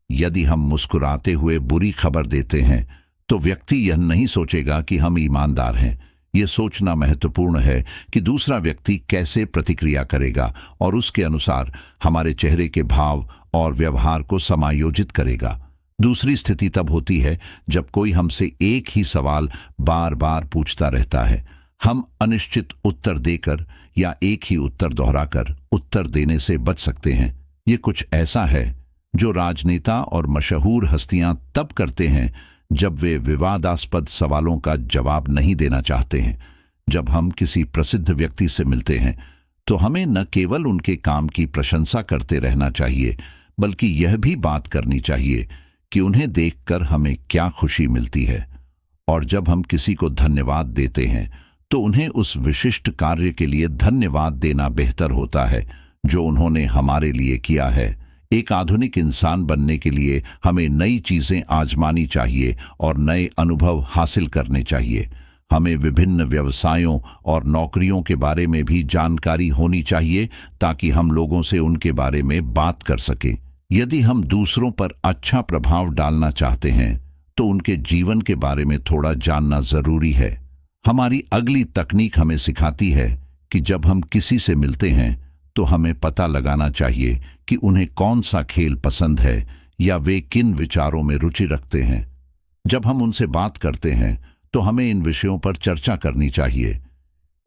यदि हम मुस्कुराते हुए बुरी खबर देते हैं तो व्यक्ति यह नहीं सोचेगा कि हम ईमानदार हैं। यह सोचना महत्वपूर्ण है कि दूसरा व्यक्ति कैसे प्रतिक्रिया करेगा और उसके अनुसार हमारे चेहरे के भाव और व्यवहार को समायोजित करेगा। दूसरी स्थिति तब होती है जब कोई हमसे एक ही सवाल बार बार पूछता रहता है। हम अनिश्चित उत्तर देकर या एक ही उत्तर दोहराकर उत्तर देने से बच सकते हैं। ये कुछ ऐसा है जो राजनेता और मशहूर हस्तियां तब करते हैं जब वे विवादास्पद सवालों का जवाब नहीं देना चाहते हैं। जब हम किसी प्रसिद्ध व्यक्ति से मिलते हैं तो हमें न केवल उनके काम की प्रशंसा करते रहना चाहिए, बल्कि यह भी बात करनी चाहिए कि उन्हें देखकर हमें क्या खुशी मिलती है। और जब हम किसी को धन्यवाद देते हैं तो उन्हें उस विशिष्ट कार्य के लिए धन्यवाद देना बेहतर होता है जो उन्होंने हमारे लिए किया है। एक आधुनिक इंसान बनने के लिए हमें नई चीजें आजमानी चाहिए और नए अनुभव हासिल करने चाहिए। हमें विभिन्न व्यवसायों और नौकरियों के बारे में भी जानकारी होनी चाहिए ताकि हम लोगों से उनके बारे में बात कर सकें। यदि हम दूसरों पर अच्छा प्रभाव डालना चाहते हैं तो उनके जीवन के बारे में थोड़ा जानना जरूरी है। हमारी अगली तकनीक हमें सिखाती है कि जब हम किसी से मिलते हैं तो हमें पता लगाना चाहिए कि उन्हें कौन सा खेल पसंद है या वे किन विचारों में रुचि रखते हैं। जब हम उनसे बात करते हैं तो हमें इन विषयों पर चर्चा करनी चाहिए।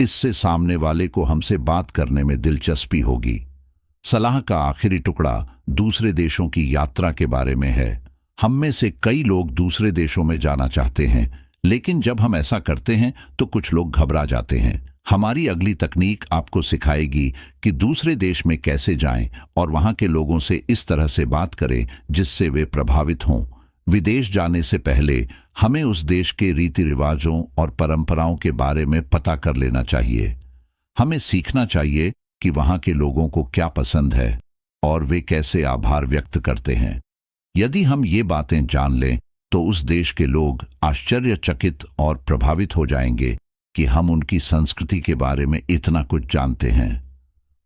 इससे सामने वाले को हमसे बात करने में दिलचस्पी होगी। सलाह का आखिरी टुकड़ा दूसरे देशों की यात्रा के बारे में है। हम में से कई लोग दूसरे देशों में जाना चाहते हैं, लेकिन जब हम ऐसा करते हैं तो कुछ लोग घबरा जाते हैं। हमारी अगली तकनीक आपको सिखाएगी कि दूसरे देश में कैसे जाएं और वहां के लोगों से इस तरह से बात करें जिससे वे प्रभावित हों। विदेश जाने से पहले हमें उस देश के रीति रिवाजों और परंपराओं के बारे में पता कर लेना चाहिए। हमें सीखना चाहिए कि वहां के लोगों को क्या पसंद है और वे कैसे आभार व्यक्त करते हैं। यदि हम ये बातें जान लें तो उस देश के लोग आश्चर्यचकित और प्रभावित हो जाएंगे कि हम उनकी संस्कृति के बारे में इतना कुछ जानते हैं।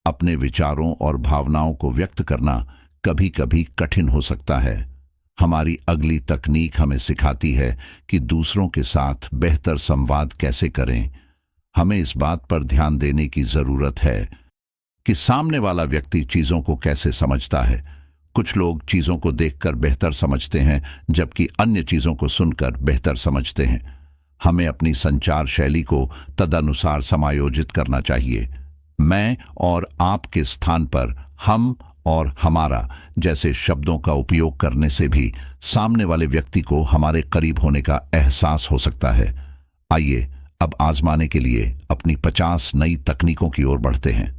अपने विचारों और भावनाओं को व्यक्त करना कभी-कभी कठिन हो सकता है। हमारी अगली तकनीक हमें सिखाती है कि दूसरों के साथ बेहतर संवाद कैसे करें। हमें इस बात पर ध्यान देने की जरूरत है कि सामने वाला व्यक्ति चीजों को कैसे समझता है। कुछ लोग चीजों को देखकर बेहतर समझते हैं, जबकि अन्य चीजों को सुनकर बेहतर समझते हैं। हमें अपनी संचार शैली को तदनुसार समायोजित करना चाहिए। मैं और आपके स्थान पर हम और हमारा जैसे शब्दों का उपयोग करने से भी सामने वाले व्यक्ति को हमारे करीब होने का एहसास हो सकता है। आइए अब आजमाने के लिए अपनी 50 नई तकनीकों की ओर बढ़ते हैं।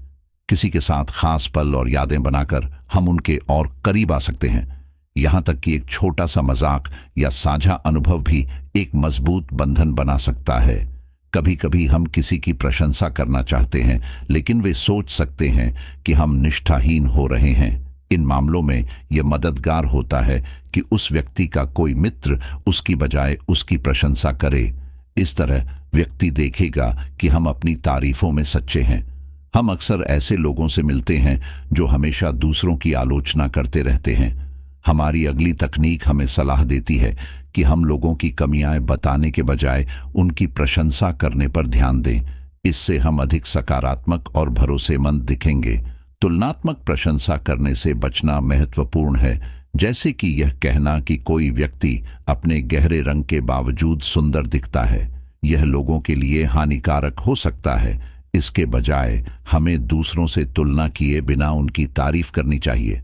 किसी के साथ खास पल और यादें बनाकर हम उनके और करीब आ सकते हैं। यहां तक कि एक छोटा सा मजाक या साझा अनुभव भी एक मजबूत बंधन बना सकता है। कभी कभी हम किसी की प्रशंसा करना चाहते हैं, लेकिन वे सोच सकते हैं कि हम निष्ठाहीन हो रहे हैं। इन मामलों में यह मददगार होता है कि उस व्यक्ति का कोई मित्र उसकी बजाय उसकी प्रशंसा करे। इस तरह व्यक्ति देखेगा कि हम अपनी तारीफों में सच्चे हैं। हम अक्सर ऐसे लोगों से मिलते हैं जो हमेशा दूसरों की आलोचना करते रहते हैं। हमारी अगली तकनीक हमें सलाह देती है कि हम लोगों की कमियां बताने के बजाय उनकी प्रशंसा करने पर ध्यान दें। इससे हम अधिक सकारात्मक और भरोसेमंद दिखेंगे। तुलनात्मक प्रशंसा करने से बचना महत्वपूर्ण है, जैसे कि यह कहना कि कोई व्यक्ति अपने गहरे रंग के बावजूद सुंदर दिखता है। यह लोगों के लिए हानिकारक हो सकता है। इसके बजाय हमें दूसरों से तुलना किए बिना उनकी तारीफ करनी चाहिए।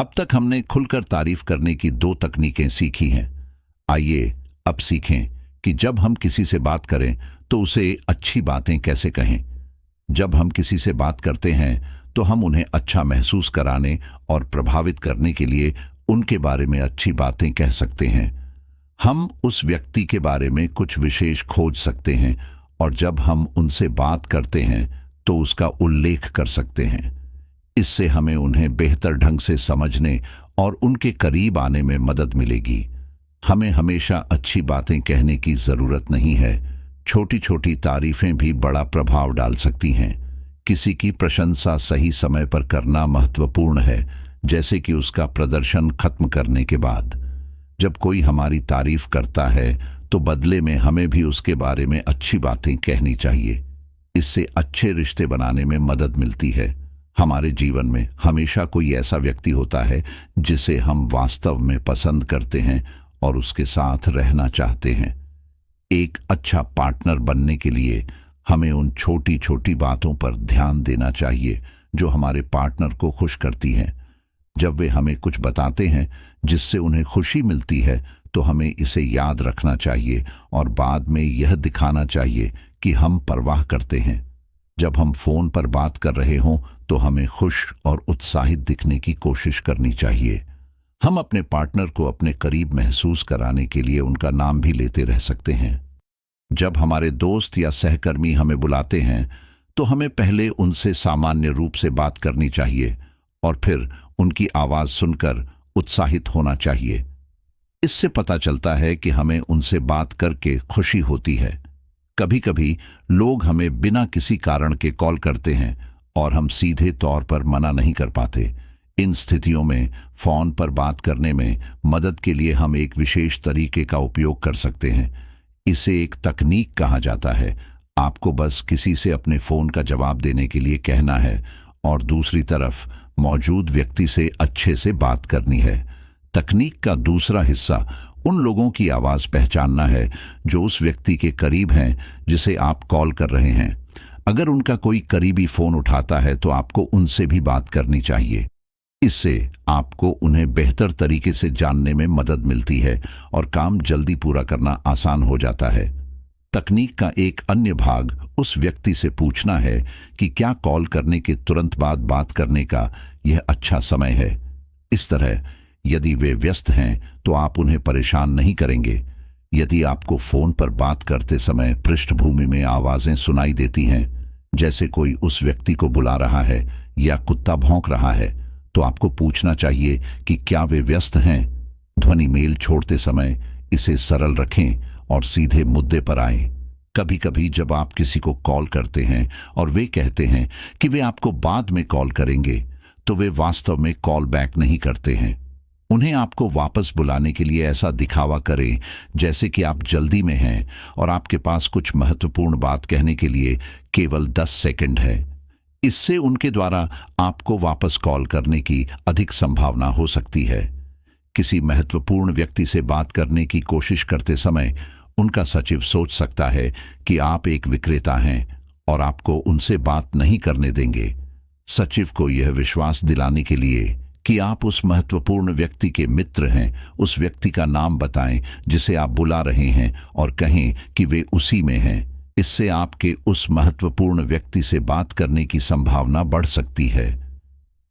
अब तक हमने खुलकर तारीफ करने की 2 तकनीकें सीखी हैं। आइए अब सीखें कि जब हम किसी से बात करें तो उसे अच्छी बातें कैसे कहें। जब हम किसी से बात करते हैं तो हम उन्हें अच्छा महसूस कराने और प्रभावित करने के लिए उनके बारे में अच्छी बातें कह सकते हैं। हम उस व्यक्ति के बारे में कुछ विशेष खोज सकते हैं और जब हम उनसे बात करते हैं तो उसका उल्लेख कर सकते हैं। इससे हमें उन्हें बेहतर ढंग से समझने और उनके करीब आने में मदद मिलेगी। हमें हमेशा अच्छी बातें कहने की जरूरत नहीं है। छोटी छोटी तारीफें भी बड़ा प्रभाव डाल सकती हैं। किसी की प्रशंसा सही समय पर करना महत्वपूर्ण है, जैसे कि उसका प्रदर्शन खत्म करने के बाद। जब कोई हमारी तारीफ करता है तो बदले में हमें भी उसके बारे में अच्छी बातें कहनी चाहिए। इससे अच्छे रिश्ते बनाने में मदद मिलती है। हमारे जीवन में हमेशा कोई ऐसा व्यक्ति होता है जिसे हम वास्तव में पसंद करते हैं और उसके साथ रहना चाहते हैं। एक अच्छा पार्टनर बनने के लिए हमें उन छोटी छोटी बातों पर ध्यान देना चाहिए जो हमारे पार्टनर को खुश करती हैं। जब वे हमें कुछ बताते हैं जिससे उन्हें खुशी मिलती है, तो हमें इसे याद रखना चाहिए और बाद में यह दिखाना चाहिए कि हम परवाह करते हैं। जब हम फोन पर बात कर रहे हों तो हमें खुश और उत्साहित दिखने की कोशिश करनी चाहिए। हम अपने पार्टनर को अपने करीब महसूस कराने के लिए उनका नाम भी लेते रह सकते हैं। जब हमारे दोस्त या सहकर्मी हमें बुलाते हैं तो हमें पहले उनसे सामान्य रूप से बात करनी चाहिए और फिर उनकी आवाज सुनकर उत्साहित होना चाहिए। इससे पता चलता है कि हमें उनसे बात करके खुशी होती है। कभी कभी लोग हमें बिना किसी कारण के कॉल करते हैं और हम सीधे तौर पर मना नहीं कर पाते। इन स्थितियों में फोन पर बात करने में मदद के लिए हम एक विशेष तरीके का उपयोग कर सकते हैं। इसे एक तकनीक कहा जाता है। आपको बस किसी से अपने फोन का जवाब देने के लिए कहना है और दूसरी तरफ मौजूद व्यक्ति से अच्छे से बात करनी है। तकनीक का दूसरा हिस्सा उन लोगों की आवाज पहचानना है जो उस व्यक्ति के करीब हैं जिसे आप कॉल कर रहे हैं। अगर उनका कोई करीबी फोन उठाता है तो आपको उनसे भी बात करनी चाहिए। इससे आपको उन्हें बेहतर तरीके से जानने में मदद मिलती है और काम जल्दी पूरा करना आसान हो जाता है। तकनीक का एक अन्य भाग उस व्यक्ति से पूछना है कि क्या कॉल करने के तुरंत बाद बात करने का यह अच्छा समय है। इस तरह यदि वे व्यस्त हैं तो आप उन्हें परेशान नहीं करेंगे। यदि आपको फोन पर बात करते समय पृष्ठभूमि में आवाजें सुनाई देती हैं, जैसे कोई उस व्यक्ति को बुला रहा है या कुत्ता भौंक रहा है, तो आपको पूछना चाहिए कि क्या वे व्यस्त हैं। ध्वनि मेल छोड़ते समय इसे सरल रखें और सीधे मुद्दे पर आएं। कभी कभी जब आप किसी को कॉल करते हैं और वे कहते हैं कि वे आपको बाद में कॉल करेंगे, तो वे वास्तव में कॉल बैक नहीं करते हैं। उन्हें आपको वापस बुलाने के लिए ऐसा दिखावा करें जैसे कि आप जल्दी में हैं और आपके पास कुछ महत्वपूर्ण बात कहने के लिए केवल 10 सेकंड है। इससे उनके द्वारा आपको वापस कॉल करने की अधिक संभावना हो सकती है। किसी महत्वपूर्ण व्यक्ति से बात करने की कोशिश करते समय उनका सचिव सोच सकता है कि आप एक विक्रेता हैं और आपको उनसे बात नहीं करने देंगे। सचिव को यह विश्वास दिलाने के लिए कि आप उस महत्वपूर्ण व्यक्ति के मित्र हैं, उस व्यक्ति का नाम बताएं जिसे आप बुला रहे हैं और कहें कि वे उसी में हैं। इससे आपके उस महत्वपूर्ण व्यक्ति से बात करने की संभावना बढ़ सकती है।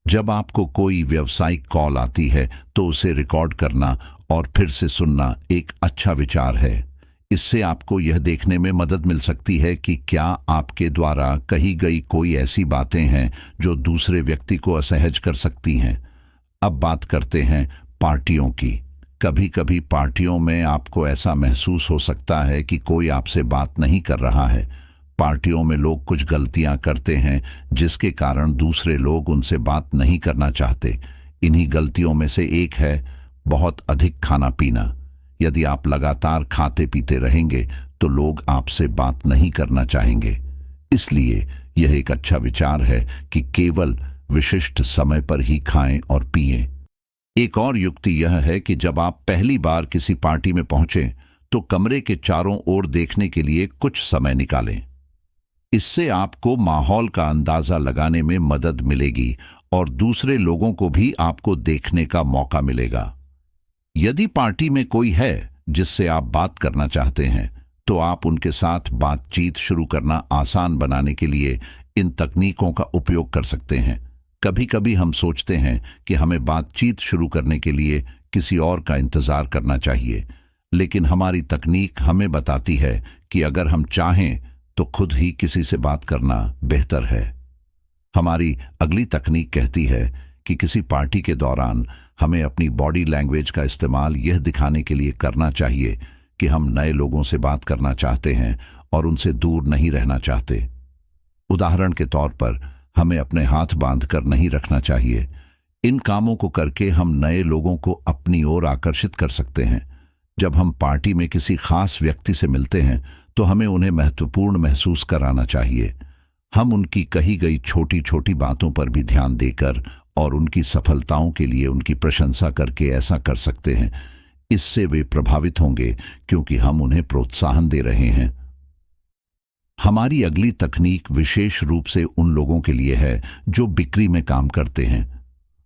जब आपको कोई व्यावसायिक कॉल आती है तो उसे रिकॉर्ड करना और फिर से सुनना एक अच्छा विचार है। इससे आपको यह देखने में मदद मिल सकती है कि क्या आपके द्वारा कही गई कोई ऐसी बातें हैं जो दूसरे व्यक्ति को असहज कर सकती हैं। अब बात करते हैं पार्टियों की। कभी कभी पार्टियों में आपको ऐसा महसूस हो सकता है कि कोई आपसे बात नहीं कर रहा है। पार्टियों में लोग कुछ गलतियां करते हैं जिसके कारण दूसरे लोग उनसे बात नहीं करना चाहते। इन्हीं गलतियों में से एक है बहुत अधिक खाना पीना। यदि आप लगातार खाते पीते रहेंगे तो लोग आपसे बात नहीं करना चाहेंगे। इसलिए यह एक अच्छा विचार है कि केवल विशिष्ट समय पर ही खाएं और पिएं। एक और युक्ति यह है कि जब आप पहली बार किसी पार्टी में पहुंचें तो कमरे के चारों ओर देखने के लिए कुछ समय निकालें। इससे आपको माहौल का अंदाजा लगाने में मदद मिलेगी और दूसरे लोगों को भी आपको देखने का मौका मिलेगा। यदि पार्टी में कोई है जिससे आप बात करना चाहते हैं तो आप उनके साथ बातचीत शुरू करना आसान बनाने के लिए इन तकनीकों का उपयोग कर सकते हैं। कभी कभी हम सोचते हैं कि हमें बातचीत शुरू करने के लिए किसी और का इंतजार करना चाहिए, लेकिन हमारी तकनीक हमें बताती है कि अगर हम चाहें तो खुद ही किसी से बात करना बेहतर है। हमारी अगली तकनीक कहती है कि किसी पार्टी के दौरान हमें अपनी बॉडी लैंग्वेज का इस्तेमाल यह दिखाने के लिए करना चाहिए कि हम नए लोगों से बात करना चाहते हैं और उनसे दूर नहीं रहना चाहते। उदाहरण के तौर पर हमें अपने हाथ बांधकर नहीं रखना चाहिए। इन कामों को करके हम नए लोगों को अपनी ओर आकर्षित कर सकते हैं। जब हम पार्टी में किसी खास व्यक्ति से मिलते हैं तो हमें उन्हें महत्वपूर्ण महसूस कराना चाहिए। हम उनकी कही गई छोटी छोटी बातों पर भी ध्यान देकर और उनकी सफलताओं के लिए उनकी प्रशंसा करके ऐसा कर सकते हैं। इससे वे प्रभावित होंगे क्योंकि हम उन्हें प्रोत्साहन दे रहे हैं। हमारी अगली तकनीक विशेष रूप से उन लोगों के लिए है जो बिक्री में काम करते हैं।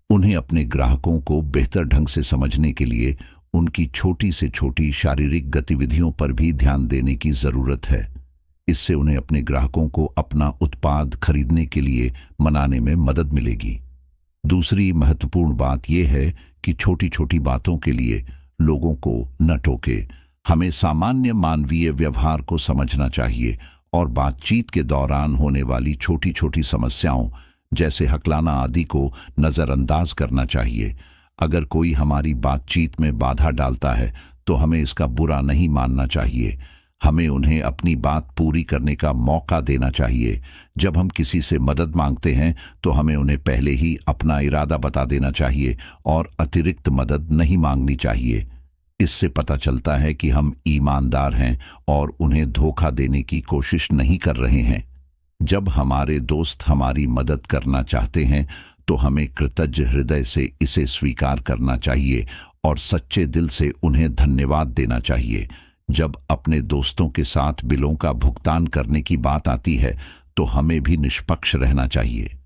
उन्हें अपने ग्राहकों को बेहतर ढंग से समझने के लिए उनकी छोटी से छोटी शारीरिक गतिविधियों पर भी ध्यान देने की जरूरत है। इससे उन्हें अपने ग्राहकों को अपना उत्पाद खरीदने के लिए मनाने में मदद मिलेगी। दूसरी महत्वपूर्ण बात यह है कि छोटी छोटी बातों के लिए लोगों को न टोके। हमें सामान्य मानवीय व्यवहार को समझना चाहिए और बातचीत के दौरान होने वाली छोटी छोटी समस्याओं जैसे हकलाना आदि को नज़रअंदाज करना चाहिए। अगर कोई हमारी बातचीत में बाधा डालता है तो हमें इसका बुरा नहीं मानना चाहिए। हमें उन्हें अपनी बात पूरी करने का मौका देना चाहिए। जब हम किसी से मदद मांगते हैं तो हमें उन्हें पहले ही अपना इरादा बता देना चाहिए और अतिरिक्त मदद नहीं मांगनी चाहिए। इससे पता चलता है कि हम ईमानदार हैं और उन्हें धोखा देने की कोशिश नहीं कर रहे हैं। जब हमारे दोस्त हमारी मदद करना चाहते हैं तो हमें कृतज्ञ हृदय से इसे स्वीकार करना चाहिए और सच्चे दिल से उन्हें धन्यवाद देना चाहिए। जब अपने दोस्तों के साथ बिलों का भुगतान करने की बात आती है तो हमें भी निष्पक्ष रहना चाहिए।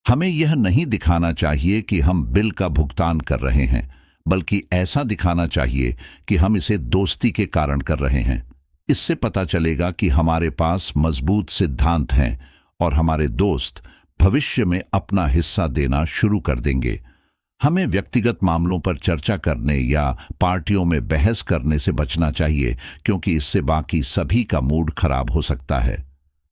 हमें यह नहीं दिखाना चाहिए कि हम बिल का भुगतान कर रहे हैं, बल्कि ऐसा दिखाना चाहिए कि हम इसे दोस्ती के कारण कर रहे हैं। इससे पता चलेगा कि हमारे पास मजबूत सिद्धांत हैं और हमारे दोस्त भविष्य में अपना हिस्सा देना शुरू कर देंगे। हमें व्यक्तिगत मामलों पर चर्चा करने या पार्टियों में बहस करने से बचना चाहिए, क्योंकि इससे बाकी सभी का मूड खराब हो सकता है।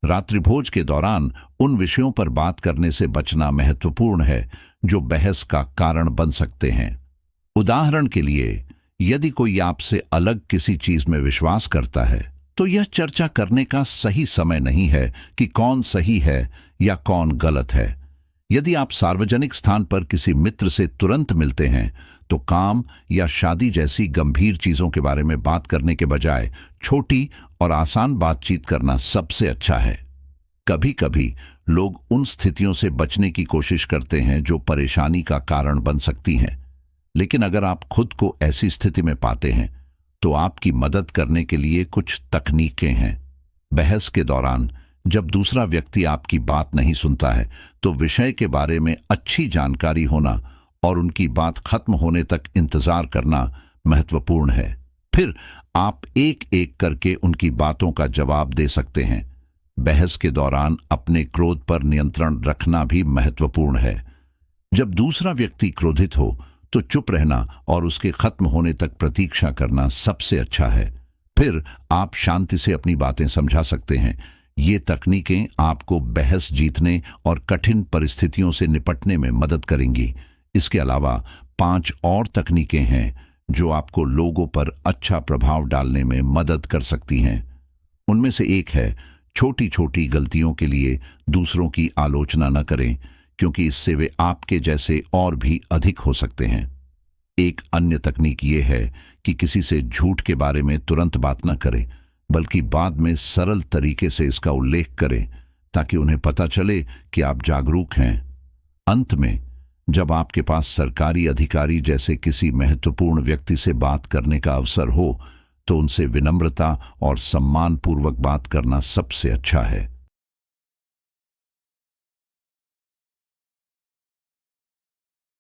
रात्रिभोज के दौरान उन विषयों पर बात करने से बचना महत्वपूर्ण है जो बहस का कारण बन सकते हैं। उदाहरण के लिए, यदि कोई आपसे अलग किसी चीज में विश्वास करता है तो यह चर्चा करने का सही समय नहीं है कि कौन सही है या कौन गलत है। यदि आप सार्वजनिक स्थान पर किसी मित्र से तुरंत मिलते हैं तो काम या शादी जैसी गंभीर चीजों के बारे में बात करने के बजाय छोटी और आसान बातचीत करना सबसे अच्छा है। कभी कभी लोग उन स्थितियों से बचने की कोशिश करते हैं जो परेशानी का कारण बन सकती हैं, लेकिन अगर आप खुद को ऐसी स्थिति में पाते हैं तो आपकी मदद करने के लिए कुछ तकनीकें हैं। बहस के दौरान जब दूसरा व्यक्ति आपकी बात नहीं सुनता है तो विषय के बारे में अच्छी जानकारी होना और उनकी बात खत्म होने तक इंतजार करना महत्वपूर्ण है। फिर आप एक एक करके उनकी बातों का जवाब दे सकते हैं। बहस के दौरान अपने क्रोध पर नियंत्रण रखना भी महत्वपूर्ण है। जब दूसरा व्यक्ति क्रोधित हो तो चुप रहना और उसके खत्म होने तक प्रतीक्षा करना सबसे अच्छा है। फिर आप शांति से अपनी बातें समझा सकते हैं। ये तकनीकें आपको बहस जीतने और कठिन परिस्थितियों से निपटने में मदद करेंगी। इसके अलावा 5 और तकनीकें हैं जो आपको लोगों पर अच्छा प्रभाव डालने में मदद कर सकती हैं। उनमें से एक है, छोटी छोटी गलतियों के लिए दूसरों की आलोचना न करें, क्योंकि इससे वे आपके जैसे और भी अधिक हो सकते हैं। एक अन्य तकनीक ये है कि किसी से झूठ के बारे में तुरंत बात न करें, बल्कि बाद में सरल तरीके से इसका उल्लेख करें ताकि उन्हें पता चले कि आप जागरूक हैं। अंत में, जब आपके पास सरकारी अधिकारी जैसे किसी महत्वपूर्ण व्यक्ति से बात करने का अवसर हो तो उनसे विनम्रता और सम्मानपूर्वक बात करना सबसे अच्छा है।